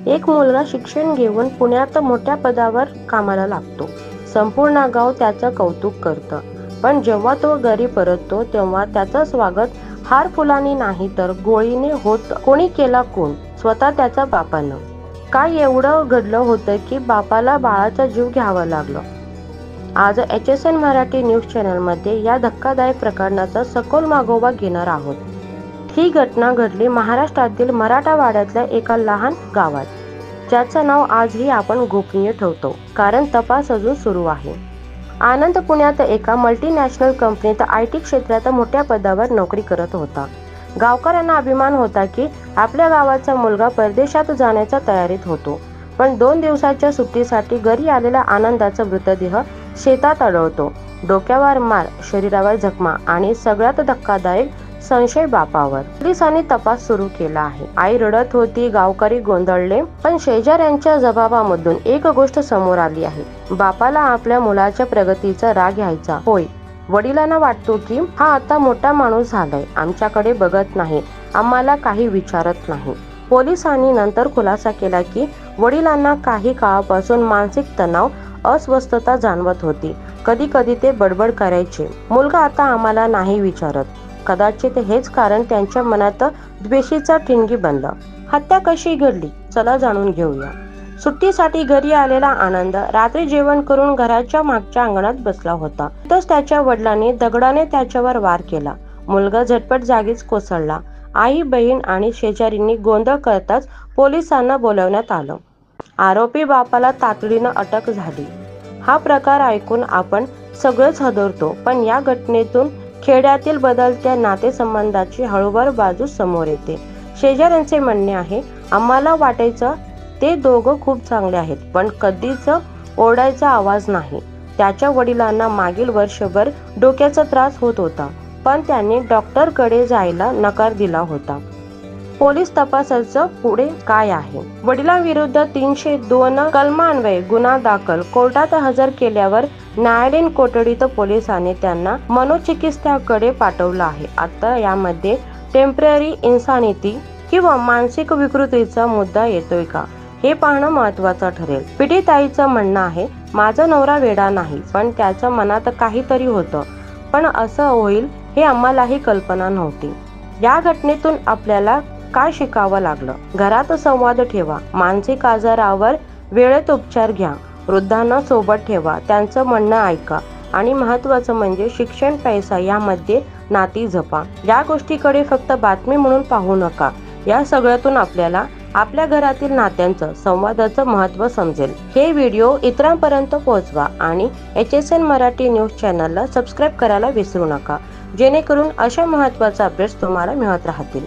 एक मुलगा शिक्षण घेऊन पुण्यात मोठ्या पदावर कामाला लागतो. संपूर्ण गाव त्याचं कौतुक करतं. पण जेव्हा तो घरी परततो तेव्हा त्याचं स्वागत हार फुलांनी नाही तर गोळीने होत. कोणी केला कोण? स्वतः त्याच्या बापानं. काय एवढं घडलं होतं की बापाला बाळाचा जीव घ्यावा लागला? आज HSN मराठी न्यूज चॅनलमध्ये या धक्कादायक प्रकरणाचा सखोल मागोवा घेणार आहोत. ही घटना घडली महाराष्ट्रातील मराठवाड्यातल्या एका लहान गावात, ज्याचं नाव आजही आपण गोपनीय ठेवतो कारण तपास अजून सुरू आहे. आनंद पुण्यात एका मल्टीनॅशनल कंपनीत IT क्षेत्रात मोठ्या पदावर नोकरी करत होता. गावकऱ्यांना अभिमान होता की आपल्या गावाचा मुलगा परदेशात जाण्याच्या तयारीत होतो. पण 2 दिवसाच्या सुट्टीसाठी घरी आलेला आनंदाचा मृतदेह शेतात आढळतो. डोक्यावर मार, शरीरावर जखमा आणि सगळ्यात धक्कादायक संशय बापावर. पोलिसांनी तपास सुरू केला आहे. आई रडत होती, गावकरी गोंधळले, पण शेजाऱ्यांच्या जबाबामधून एक गोष्ट समोर आली आहे. बापाला आपल्या मुलाच्या प्रगतीचा राग यायचा. होय, वडिलांना वाटतो की हा आता मोठा माणूस झालाय, आमच्याकडे बघत नाही, आम्हाला काही विचारत नाही. पोलिसांनी नंतर खुलासा केला की वडिलांना काही काळापासून मानसिक तणाव, अस्वस्थता जाणवत होती. कधी कधी ते बडबड करायचे, मुलगा आता आम्हाला नाही विचारत. कदाचित हेच कारण त्यांच्या मनात द्वेषाचा ठिणगी बनला. हत्या कशी घडली? चला जाणून घेऊया. सुट्टीसाठी घरी आलेला आनंद रात्री जेवण करून घराच्या मागच्या अंगणात बसला होता. तिथंच त्याच्या वडिलांनी दगडाने त्याच्यावर वार केला. मुलगा झटपट जागीच कोसळला. आई, बहीण आणि शेजाऱ्यांनी गोंधळ करताच पोलिसांना बोलावण्यात आलं. आरोपी बापाला तातडीनं अटक झाली. हा प्रकार ऐकून आपण सगळेच हादरतो, पण या घटनेतून खेड्यातील बदलत्या नातेसंबंधाची हळूवार बाजू समोर येते. शेजाऱ्यांचे म्हणणे आहे, आम्हाला वाटायचं ते दोघं खूप चांगले आहेत, पण कधीच ओरडायचा आवाज नाही. त्याच्या वडिलांना मागील वर्षभर डोक्याचा त्रास होत होता, पण त्यांनी डॉक्टरकडे जायला नकार दिला होता. पोलीस तपासाचं पुढे काय आहे? वडिलांविरुद्ध 302 कलमान्वये गुन्हा दाखल. कोर्टात हजर केल्यावर न्यायालयीन कोठडीत पोलिसांनी त्यांना मनोचिकित्सकाकडे पाठवलं आहे. आता यामध्ये टेम्पररी इन्सॅनिटी किंवा मानसिक विकृतीचा मुद्दा येतोय का, हे पाहणं महत्त्वाचं ठरेल. पीडिताईचं म्हणणं आहे, माझा नवरा वेडा नाही, पण त्याच्या मनात काहीतरी होतं, पण असं होईल हे आम्हालाही कल्पना नव्हती. या घटनेतून आपल्याला काय शिकावं लागलं? घरात संवाद ठेवा, मानसिक आजारावर वेळेत उपचार घ्या, वृद्धांना सोबत ठेवा, त्यांचं म्हणणं ऐका आणि महत्त्वाचं म्हणजे शिक्षण, पैसा यामध्ये नाती जपा. या गोष्टीकडे फक्त बातमी म्हणून पाहू नका. या सगळ्यातून आपल्याला आपल्या घरातील नात्यांचं, संवादाचं महत्त्व समजेल. हे व्हिडिओ इतरांपर्यंत पोहोचवा आणि HSN मराठी न्यूज चॅनलला सबस्क्राईब करायला विसरू नका, जेणेकरून अशा महत्त्वाचे अपडेट्स तुम्हाला मिळत राहतील.